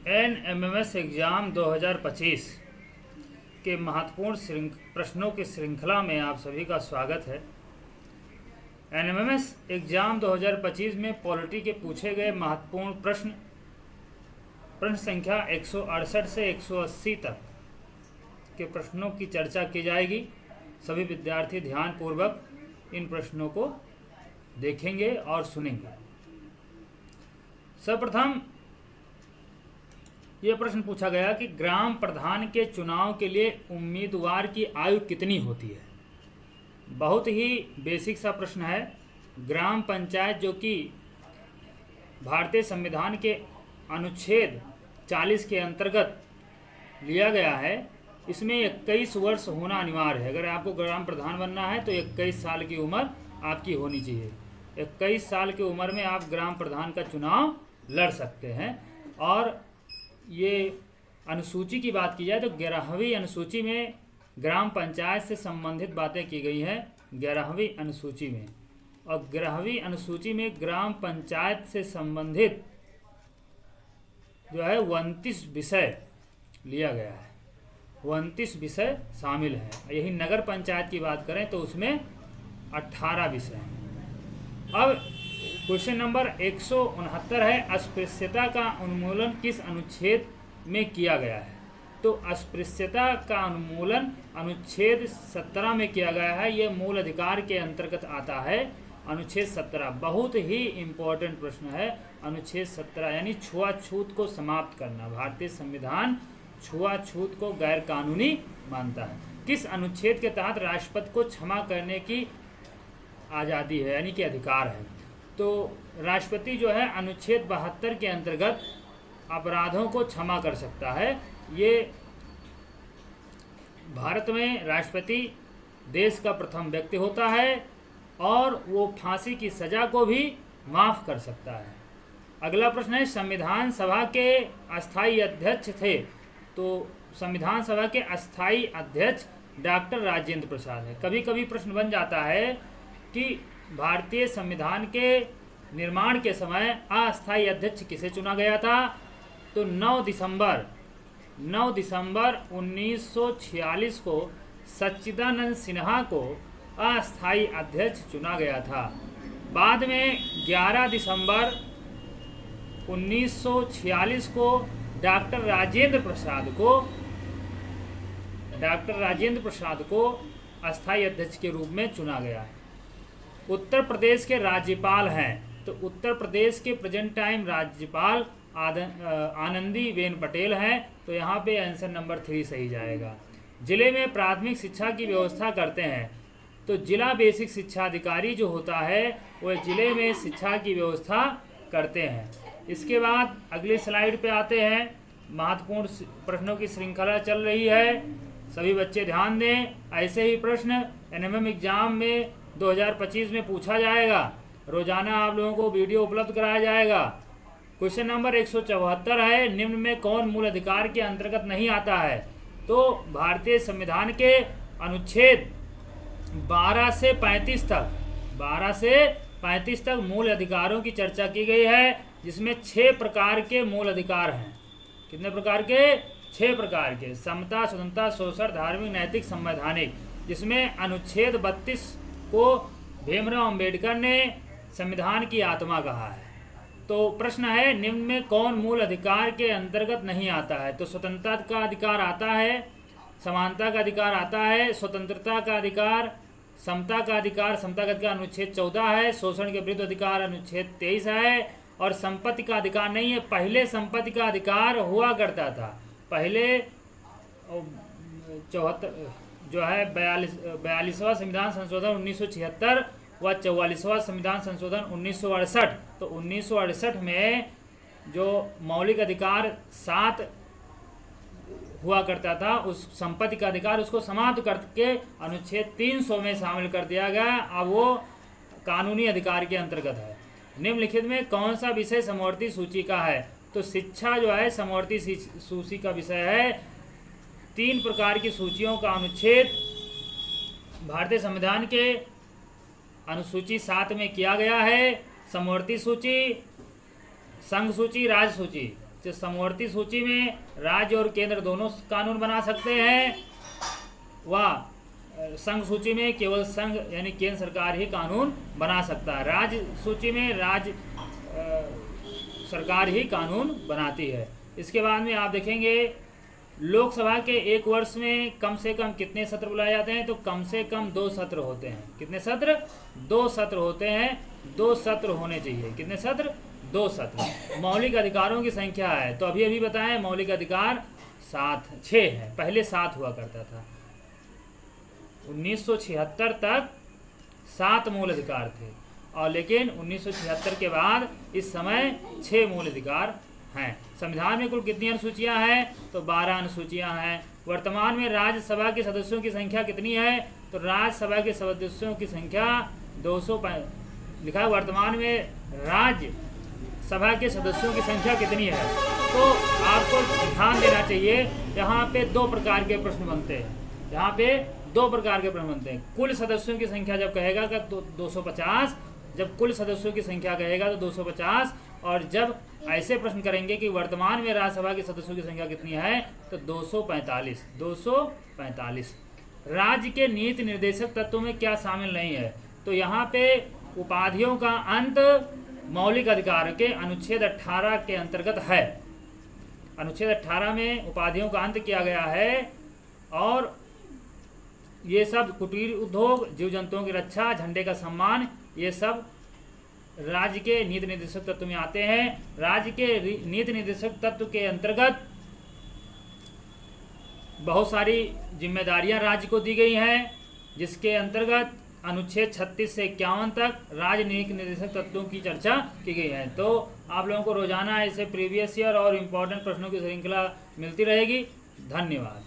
NMMS exam 2025 के महत्वपूर्ण प्रश्नों की श्रृंखला में आप सभी का स्वागत है। NMMS एग्ज़ाम 2025 में पॉलिटी के पूछे गए महत्वपूर्ण प्रश्न संख्या 168 से 180 तक के प्रश्नों की चर्चा की जाएगी। सभी विद्यार्थी ध्यानपूर्वक इन प्रश्नों को देखेंगे और सुनेंगे। सर्वप्रथम ये प्रश्न पूछा गया कि ग्राम प्रधान के चुनाव के लिए उम्मीदवार की आयु कितनी होती है। बहुत ही बेसिक सा प्रश्न है। ग्राम पंचायत जो कि भारतीय संविधान के अनुच्छेद 40 के अंतर्गत लिया गया है, इसमें 21 वर्ष होना अनिवार्य है। अगर आपको ग्राम प्रधान बनना है तो 21 साल की उम्र आपकी होनी चाहिए। 21 साल की उम्र में आप ग्राम प्रधान का चुनाव लड़ सकते हैं। और ये अनुसूची की बात की जाए तो 11वीं अनुसूची में ग्राम पंचायत से संबंधित बातें की गई हैं। 11वीं अनुसूची में, और 11वीं अनुसूची में ग्राम पंचायत से संबंधित जो है 29 विषय लिया गया है। 29 विषय शामिल हैं। यही नगर पंचायत की बात करें तो उसमें 18 विषय हैं। अब क्वेश्चन नंबर 169 है, अस्पृश्यता का उन्मूलन किस अनुच्छेद में किया गया है। तो अस्पृश्यता का उन्मूलन अनुच्छेद 17 में किया गया है। ये मूल अधिकार के अंतर्गत आता है। अनुच्छेद 17 बहुत ही इम्पोर्टेंट प्रश्न है। अनुच्छेद 17 यानी छुआछूत को समाप्त करना। भारतीय संविधान छुआछूत को गैर कानूनी मानता है। किस अनुच्छेद के तहत राष्ट्रपति को क्षमा करने की आज़ादी है, यानी कि अधिकार है। तो राष्ट्रपति जो है अनुच्छेद 72 के अंतर्गत अपराधों को क्षमा कर सकता है। ये भारत में राष्ट्रपति देश का प्रथम व्यक्ति होता है और वो फांसी की सज़ा को भी माफ़ कर सकता है। अगला प्रश्न है, संविधान सभा के अस्थायी अध्यक्ष थे। तो संविधान सभा के अस्थायी अध्यक्ष डॉक्टर राजेंद्र प्रसाद है। कभी कभी प्रश्न बन जाता है कि भारतीय संविधान के निर्माण के समय अस्थायी अध्यक्ष किसे चुना गया था। तो 9 दिसंबर 1946 को सच्चिदानंद सिन्हा को अस्थायी अध्यक्ष चुना गया था। बाद में 11 दिसंबर 1946 को डॉक्टर राजेंद्र प्रसाद को अस्थायी अध्यक्ष के रूप में चुना गया है। उत्तर प्रदेश के राज्यपाल हैं। तो उत्तर प्रदेश के प्रेजेंट टाइम राज्यपाल आनंदीबेन पटेल हैं। तो यहाँ पे आंसर नंबर 3 सही जाएगा। जिले में प्राथमिक शिक्षा की व्यवस्था करते हैं। तो जिला बेसिक शिक्षा अधिकारी जो होता है वह जिले में शिक्षा की व्यवस्था करते हैं। इसके बाद अगली स्लाइड पे आते हैं। महत्वपूर्ण प्रश्नों की श्रृंखला चल रही है, सभी बच्चे ध्यान दें। ऐसे ही प्रश्न NMM एग्जाम में 2025 में पूछा जाएगा। रोजाना आप लोगों को वीडियो उपलब्ध कराया जाएगा। क्वेश्चन नंबर 174 है, निम्न में कौन मूल अधिकार के अंतर्गत नहीं आता है। तो भारतीय संविधान के अनुच्छेद 12 से 35 तक मूल अधिकारों की चर्चा की गई है, जिसमें 6 प्रकार के मूल अधिकार हैं। कितने प्रकार के? 6 प्रकार के। समता, स्वतंत्रता, शोषण, धार्मिक, नैतिक, संवैधानिक। जिसमें अनुच्छेद 32 को भीमराव अंबेडकर ने संविधान की आत्मा कहा है। तो प्रश्न है, निम्न में कौन मूल अधिकार के अंतर्गत नहीं आता है। तो स्वतंत्रता का अधिकार आता है, समानता का अधिकार आता है, स्वतंत्रता का अधिकार, समता का अधिकार अनुच्छेद 14 है, शोषण के विरुद्ध अधिकार अनुच्छेद 23 है, और संपत्ति का अधिकार नहीं है। पहले संपत्ति का अधिकार हुआ करता था। पहले 42वां संविधान संशोधन 1976 व 44वां संविधान संशोधन 1968। तो 1968 में जो मौलिक अधिकार 7 हुआ करता था, उस संपत्ति का अधिकार उसको समाप्त करके अनुच्छेद 300 में शामिल कर दिया गया। अब वो कानूनी अधिकार के अंतर्गत है। निम्नलिखित में कौन सा विषय समवर्ती सूची का है। तो शिक्षा जो है समवर्ती सूची का विषय है। 3 प्रकार की सूचियों का अनुच्छेद भारतीय संविधान के अनुसूची 7 में किया गया है। समवर्ती सूची, संघ सूची, राज्य सूची। समवर्ती सूची में राज्य और केंद्र दोनों कानून बना सकते हैं, व संघ सूची में केवल संघ यानी केंद्र सरकार ही कानून बना सकता है। राज्य सूची में राज्य सरकार ही कानून बनाती है। इसके बाद में आप देखेंगे लोकसभा के एक वर्ष में कम से कम कितने सत्र बुलाए जाते हैं, तो कम से कम 2 सत्र होते हैं। कितने सत्र? 2 सत्र होते हैं। 2 सत्र होने चाहिए। कितने सत्र? 2 सत्र। मौलिक अधिकारों की संख्या है, तो अभी बताएं मौलिक अधिकार 6 है, पहले 7 हुआ करता था। 1976 तक 7 मूल अधिकार थे, और लेकिन 1976 के बाद इस समय 6 मूल अधिकार हैं। संविधान में कुल कितनी अनुसूचियां हैं, तो 12 अनुसूचियां हैं। वर्तमान में राज्यसभा के सदस्यों की संख्या कितनी है, तो राज्यसभा के सदस्यों की संख्या 200 लिखा है। वर्तमान में राज्यसभा के सदस्यों की संख्या कितनी है, तो आपको ध्यान देना चाहिए। यहाँ पे 2 प्रकार के प्रश्न बनते हैं। यहाँ पे 2 प्रकार के प्रश्न बनते हैं। कुल सदस्यों की संख्या जब कहेगा तो 250, जब कुल सदस्यों की संख्या कहेगा तो 250, और जब ऐसे प्रश्न करेंगे कि वर्तमान में राज्यसभा के सदस्यों की संख्या कितनी है, तो 245। 245। राज्य के नीति निर्देशक तत्वों में क्या शामिल नहीं है, तो यहाँ पे उपाधियों का अंत मौलिक अधिकार के अनुच्छेद 18 के अंतर्गत है। अनुच्छेद 18 में उपाधियों का अंत किया गया है, और ये सब कुटीर उद्योग, जीव जंतुओं की रक्षा, झंडे का सम्मान, ये सब राज्य के नीति निर्देशक तत्व में आते हैं। राज्य के नीति निर्देशक तत्व के अंतर्गत बहुत सारी जिम्मेदारियां राज्य को दी गई हैं, जिसके अंतर्गत अनुच्छेद 36 से 51 तक राज्य नीति निर्देशक तत्वों की चर्चा की गई है। तो आप लोगों को रोजाना ऐसे प्रीवियस ईयर और इम्पोर्टेंट प्रश्नों की श्रृंखला मिलती रहेगी। धन्यवाद।